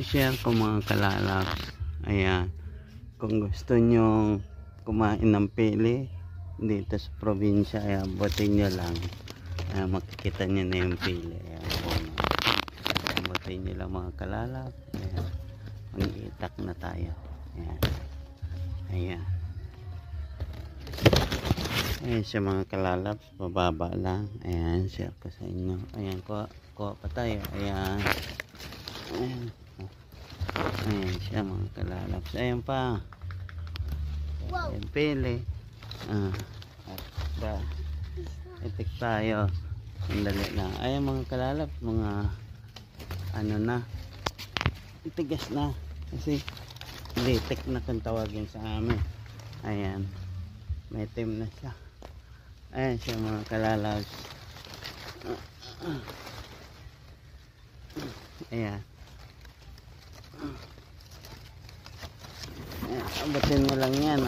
share ko mga kalalabs. Ayan, kung gusto nyo kumain ng pili dito sa probinsya, ayan, butin nyo lang. Ayan, makikita nyo na yung pili. Ayan, butin nyo lang mga kalalabs. Ayan, mag-itak na tayo. Ayan, ayan. Ayan siya mga kalalabs, bababa lang. Ayan, share ko sa inyo. Ayan, kuha pa tayo. Ayan, ayan. Ayan siya mga kalalabs. Ayan pa. Ayan pili. At itik tayo. Sandali lang. Ayan mga kalalabs, mga ano na, itigas na. Kasi litik na kung tawagin sa amin. Ayan, may itim na siya. Ayan siya mga kalalabs. Ayan. Abatin mo lang yan.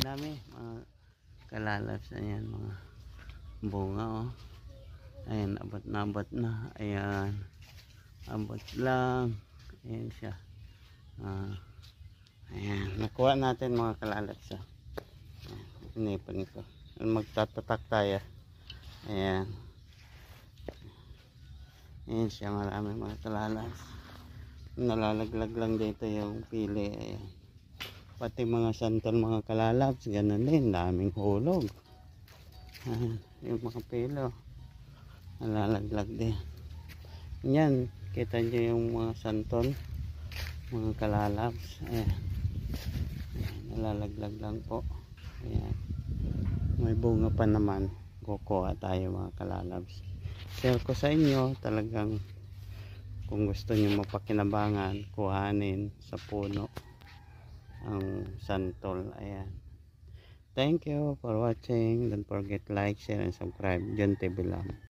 Dami mga kalalabs. Ayan mga bunga, oh. Ayan, abot na. Ayan, abot lang. Ayan siya. Ayan, nakuha natin mga kalalabs. Inipan ko. Magtatatak tayo. Ayan. Ayan siya, marami mga kalalabs. Nalalaglag lang dito yung pili. Ayan. Pati mga santol mga kalalabs, ganun din, daming hulog. Ayan, yung mga pilo nalalaglag din. Yan, kita nyo yung mga santol mga kalalabs. Ayan, nalalaglag lang po. Ayan, may bunga pa naman. Kukuha tayo mga kalalabs. Share ko sa inyo, talagang kung gusto nyo mapakinabangan, kuhanin sa puno ang santol. Ayan, thank you for watching. Don't forget like, share and subscribe. John TV Lam.